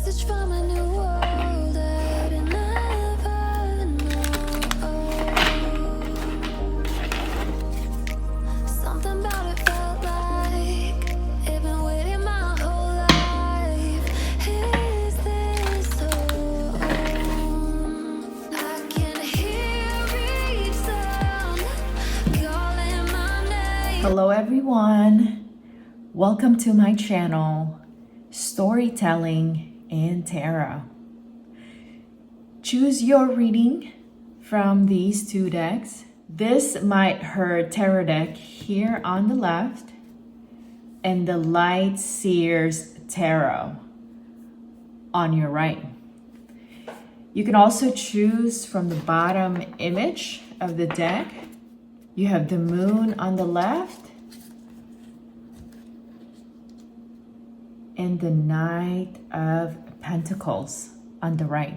message from a new world that I never know. Something about it felt like I've been waiting my whole life. Is this so? I can hear each sound calling my name. Hello everyone, welcome to my channel, Storytelling and Tarot. Choose your reading from these two decks. This 𝐊𝐢𝐬𝐴 tarot deck here on the left and the 𝐊𝐢𝐧𝐝 on your right. You can also choose from the bottom image of the deck. You have the moon on the left and the Knight of Pentacles on the right.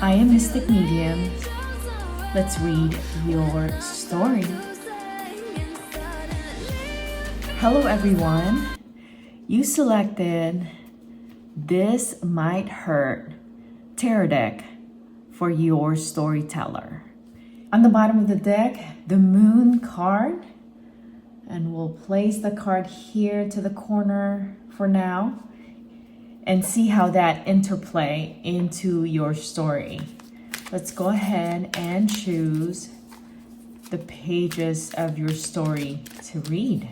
I am Mystic Medium. Let's read your story. Hello everyone. You selected this 𝐊𝐢𝐬𝐴 tarot deck for your storyteller. On the bottom of the deck, the moon card, and we'll place the card here to the corner for now and see how that interplay into your story. Let's go ahead and choose the pages of your story to read.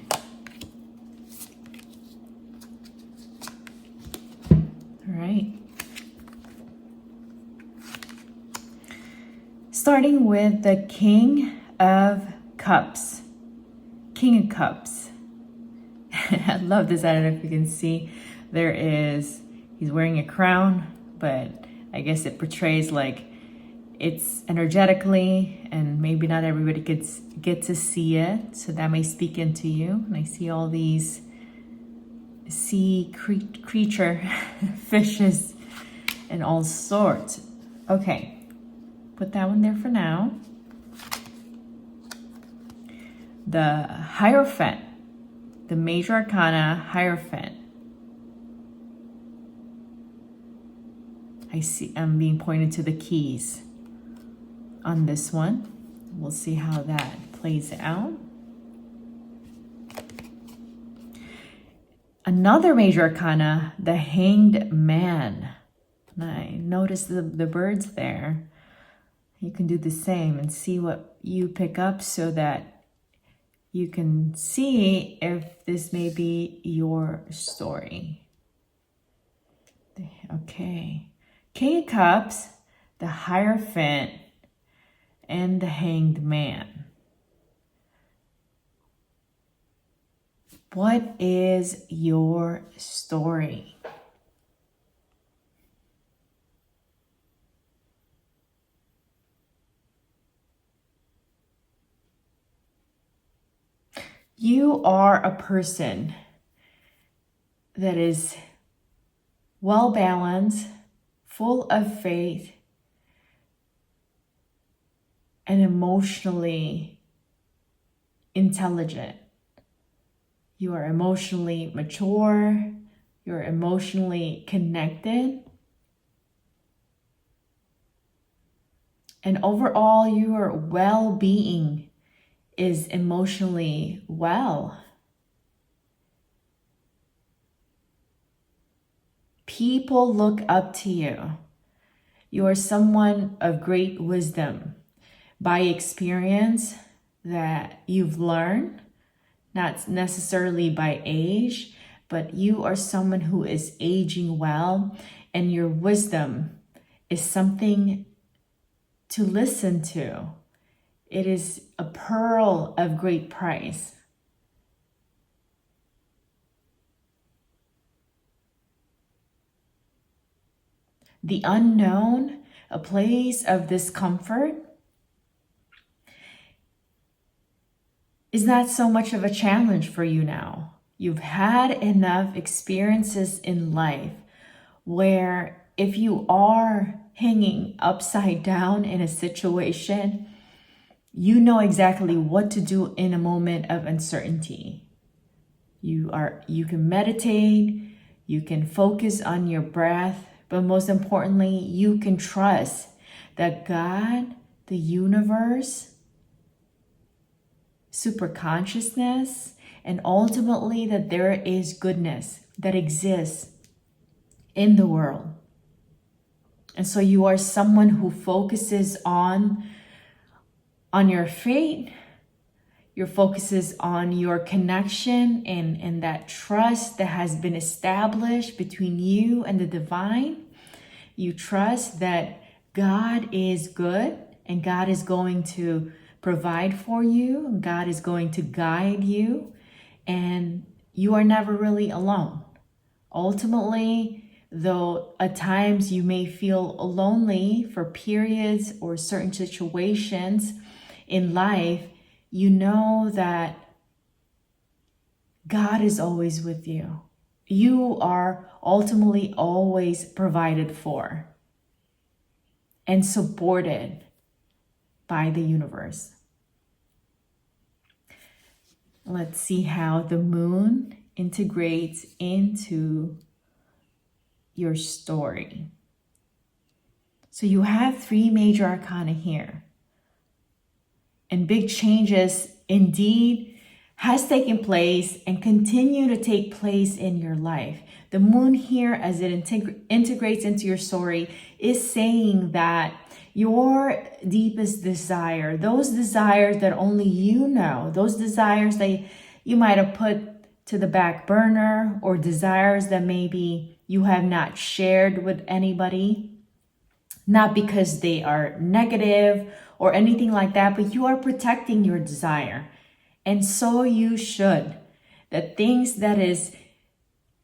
All right. Starting with the King of Cups. King of Cups. I love this. I don't know if you can see. He's wearing a crown, but I guess it portrays like it's energetically, and maybe not everybody get to see it. So that may speak into you. And I see all these sea creature fishes and all sorts. Okay. Put that one there for now. The Hierophant, the major arcana Hierophant. I see I'm being pointed to the keys on this one. We'll see how that plays out. Another major arcana, the Hanged Man. And I noticed the birds there. You can do the same and see what you pick up so that you can see if this may be your story. Okay. King of Cups, the Hierophant, and the Hanged Man. What is your story? You are a person that is well balanced, full of faith, and emotionally intelligent. You are emotionally mature. You're emotionally connected. And overall, your well-being is emotionally well. People look up to you. You are someone of great wisdom by experience that you've learned, not necessarily by age, but you are someone who is aging well, and your wisdom is something to listen to. It is a pearl of great price. The unknown, a place of discomfort, is not so much of a challenge for you now. You've had enough experiences in life where if you are hanging upside down in a situation, you know exactly what to do in a moment of uncertainty. You can meditate, You can focus on your breath, but most importantly, you can trust that God, the universe, superconsciousness, and ultimately that there is goodness that exists in the world. And so you are someone who focuses on your faith, your focuses on your connection and that trust that has been established between you and the divine. You trust that God is good and God is going to provide for you, and God is going to guide you, and you are never really alone. Ultimately, though at times you may feel lonely for periods or certain situations in life, you know that God is always with you. You are ultimately always provided for and supported by the universe. Let's see how the moon integrates into your story. So you have 3 major arcana here. And big changes indeed has taken place and continue to take place in your life. The moon here, as it integrates into your story, is saying that your deepest desire, those desires that only you know, those desires that you might have put to the back burner, or desires that maybe you have not shared with anybody, not because they are negative or anything like that, but you are protecting your desire. And so you should. The things that is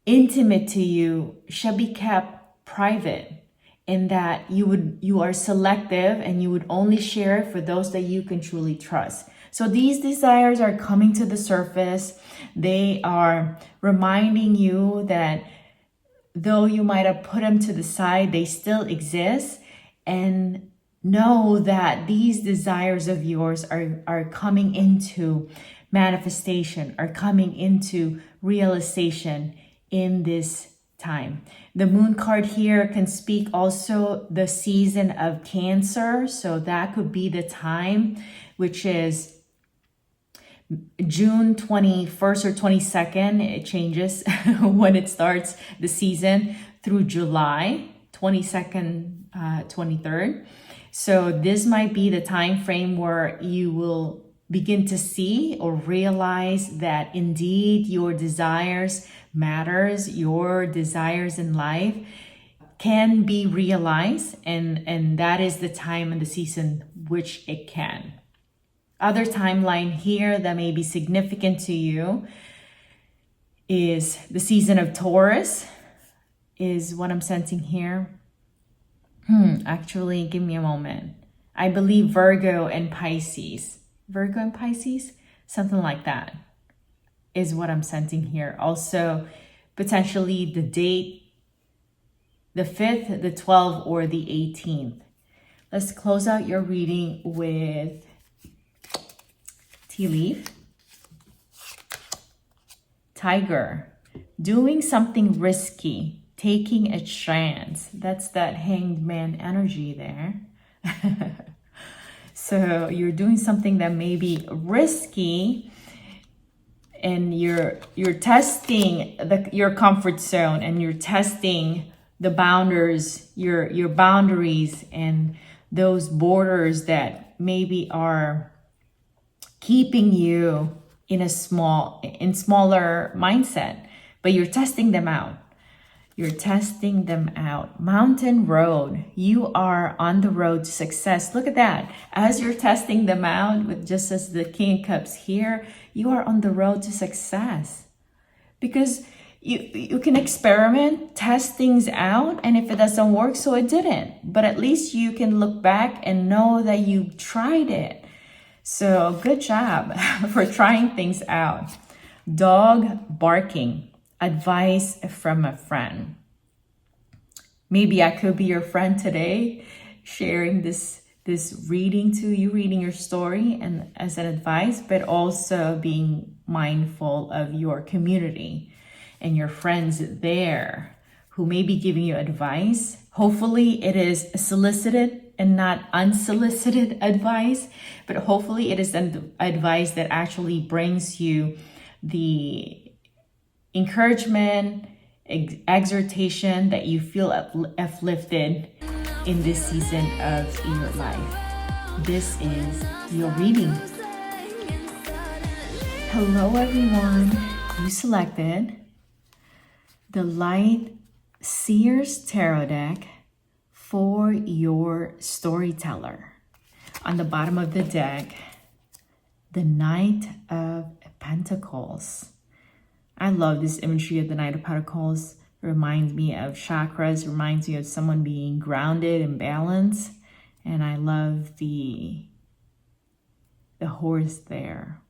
intimate to you shall be kept private, and that you are selective and you would only share it for those that you can truly trust. So these desires are coming to the surface. They are reminding you that though you might have put them to the side, they still exist. And know that these desires of yours are coming into manifestation, are coming into realization in this time. The moon card here can speak also the season of Cancer. So that could be the time, which is June 21st or 22nd. It changes when it starts the season, through July 22nd, 23rd. So this might be the time frame where you will begin to see or realize that indeed your desires matters, your desires in life can be realized, and that is the time and the season which it can. Other timeline here that may be significant to you is the season of Taurus, is what I'm sensing here. Actually, give me a moment. I believe Virgo and Pisces. Virgo and Pisces? Something like that is what I'm sensing here. Also, potentially the date, the 5th, the 12th, or the 18th. Let's close out your reading with tea leaf. Tiger. Doing something risky. Taking a chance. That's that hanged man energy there. So you're doing something that may be risky, and you're testing your comfort zone, and you're testing the boundaries, your boundaries, and those borders that maybe are keeping you in smaller mindset, but you're testing them out. You're testing them out. Mountain road. You are on the road to success. Look at that. As you're testing them out, with just as the King of Cups here, you are on the road to success. Because you can experiment, test things out, and if it doesn't work, so it didn't. But at least you can look back and know that you tried it. So good job for trying things out. Dog barking. Advice from a friend. Maybe I could be your friend today, sharing this reading to you, reading your story and as an advice, but also being mindful of your community and your friends there who may be giving you advice. Hopefully it is solicited and not unsolicited advice, but hopefully it is an advice that actually brings you the encouragement, exhortation that you feel uplifted in this season of your life. This is your reading. Hello everyone. You selected the Light Seer's Tarot deck for your storyteller. On the bottom of the deck, the Knight of Pentacles. I love this imagery of the Knight of Pentacles. It reminds me of chakras, reminds me of someone being grounded and balanced. And I love the horse there.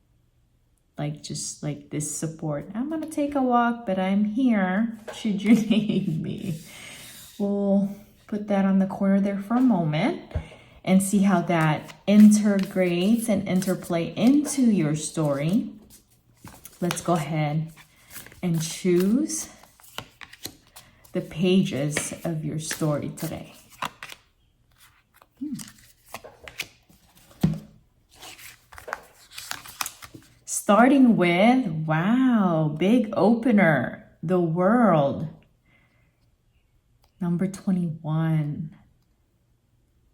Like just like this support. I'm gonna take a walk, but I'm here should you need me. We'll put that on the corner there for a moment and see how that integrates and interplay into your story. Let's go ahead and choose the pages of your story today. Starting with, wow, big opener, the World. Number 21.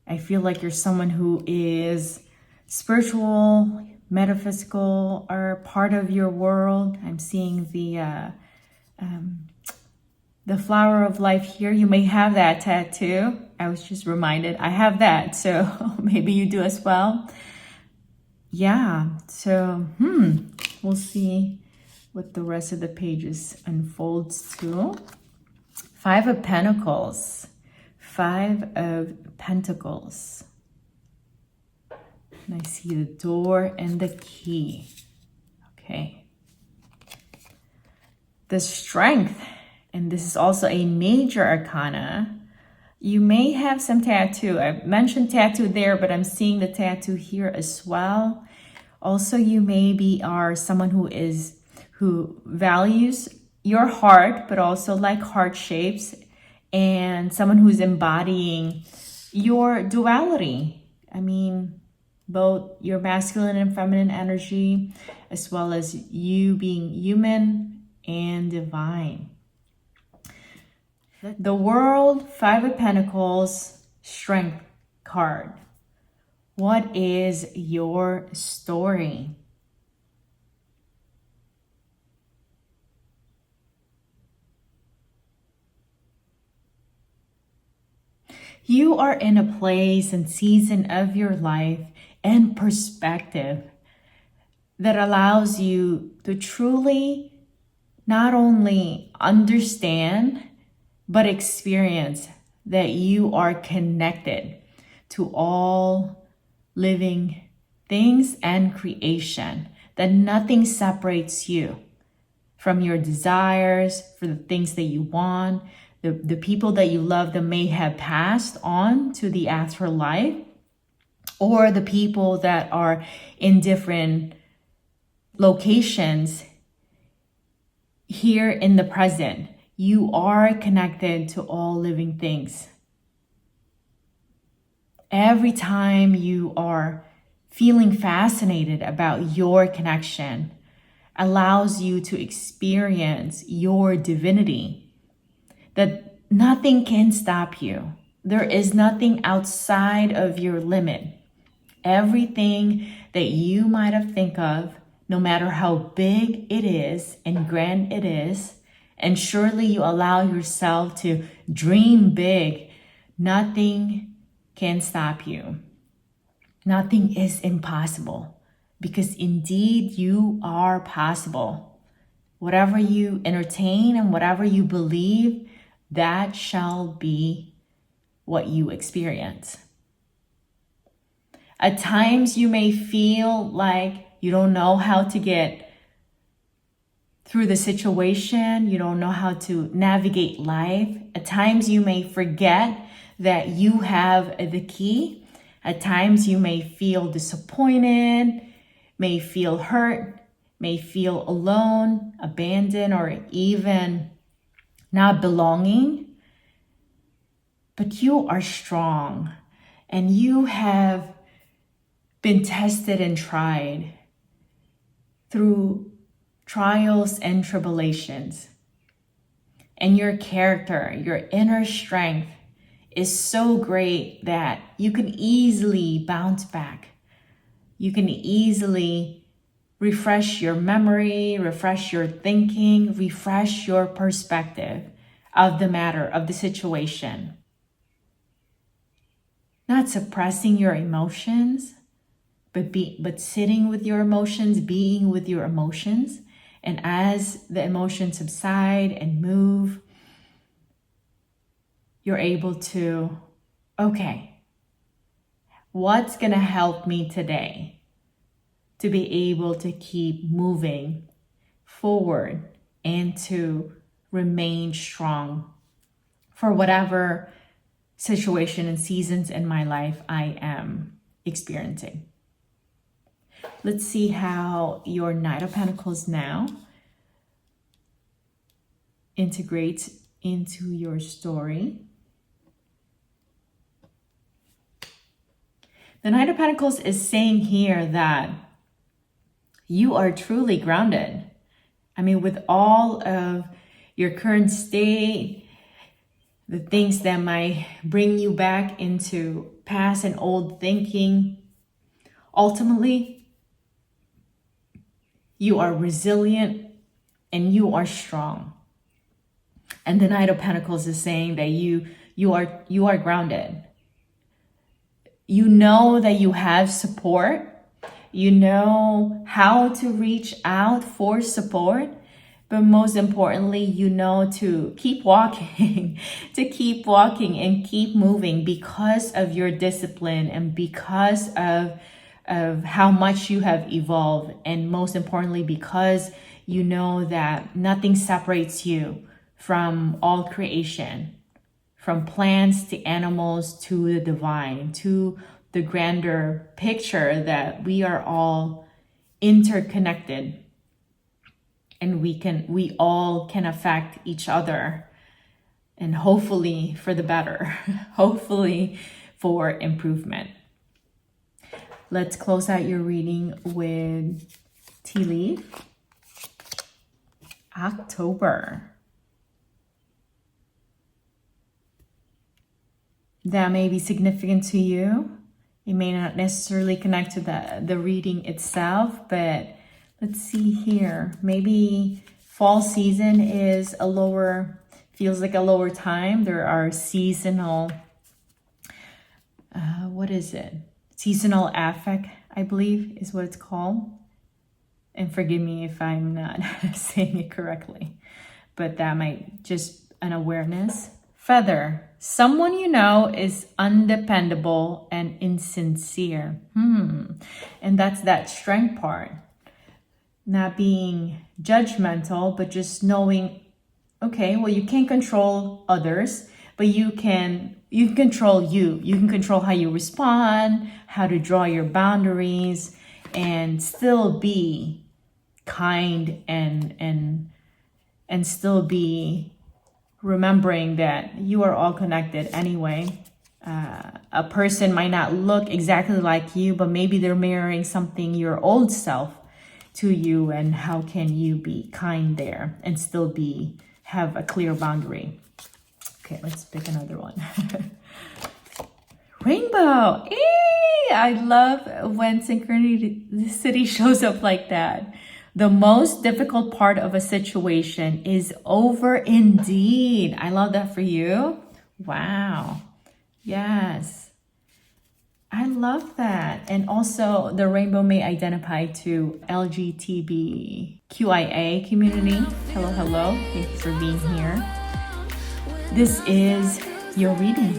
I feel like you're someone who is spiritual, metaphysical, or part of your world. I'm seeing the flower of life here. You may have that tattoo. I was just reminded I have that, so maybe you do as well. Yeah, so we'll see what the rest of the pages unfolds to. 5 of Pentacles. 5 of Pentacles. And I see the door and the key. Okay. The Strength. And this is also a major arcana. You may have some tattoo. I mentioned tattoo there, but I'm seeing the tattoo here as well. Also, you maybe are someone who values your heart, but also like heart shapes, and someone who's embodying your duality. I mean, both your masculine and feminine energy, as well as you being human and divine. The World, 5 of Pentacles, Strength card. What is your story? You are in a place and season of your life and perspective that allows you to truly not only understand but experience that you are connected to all living things and creation, that nothing separates you from your desires, for the things that you want, the people that you love that may have passed on to the afterlife, or the people that are in different locations here in the present. You are connected to all living things. Every time you are feeling fascinated about your connection, allows you to experience your divinity, that nothing can stop you. There is nothing outside of your limit. Everything that you might have think of, no matter how big it is and grand it is, and surely you allow yourself to dream big, nothing can stop you. Nothing is impossible, because indeed you are possible. Whatever you entertain and whatever you believe, that shall be what you experience. At times you may feel like you don't know how to get through the situation. You don't know how to navigate life. At times you may forget that you have the key. At times you may feel disappointed, may feel hurt, may feel alone, abandoned, or even not belonging. But you are strong and you have been tested and tried through trials and tribulations. And your character, your inner strength is so great that you can easily bounce back. You can easily refresh your memory, refresh your thinking, refresh your perspective of the matter, of the situation. Not suppressing your emotions, but sitting with your emotions, being with your emotions. And as the emotions subside and move, you're able to, okay, what's gonna help me today to be able to keep moving forward and to remain strong for whatever situation and seasons in my life I am experiencing. Let's see how your Knight of Pentacles now integrates into your story. The Knight of Pentacles is saying here that you are truly grounded. I mean, with all of your current state, the things that might bring you back into past and old thinking, ultimately, you are resilient and you are strong. And the Knight of Pentacles is saying that you are grounded. You know that you have support. You know how to reach out for support. But most importantly, you know to keep walking, to keep walking and keep moving because of your discipline and because of how much you have evolved. And most importantly, because you know that nothing separates you from all creation, from plants to animals to the divine, to the grander picture that we are all interconnected and we all can affect each other, and hopefully for the better, hopefully for improvement. Let's close out your reading with tea leaf. October. That may be significant to you. It may not necessarily connect to the reading itself, but let's see here. Maybe fall season is feels like a lower time. There are seasonal, seasonal affect, I believe is what it's called. And forgive me if I'm not saying it correctly, but that might just an awareness. Feather. Someone you know is undependable and insincere. And that's that strength part. Not being judgmental, but just knowing, okay, well, you can't control others, but you can control you. You can control how you respond, how to draw your boundaries, and still be kind and still be remembering that you are all connected anyway. A person might not look exactly like you, but maybe they're mirroring something, your old self, to you. And how can you be kind there and still have a clear boundary? Okay, let's pick another one. Rainbow. I love when synchronicity shows up like that. The most difficult part of a situation is over indeed. I love that for you. Wow. Yes. I love that. And also the rainbow may identify to LGBTQIA community. Hello, hello. Thank you for being here. This is your reading.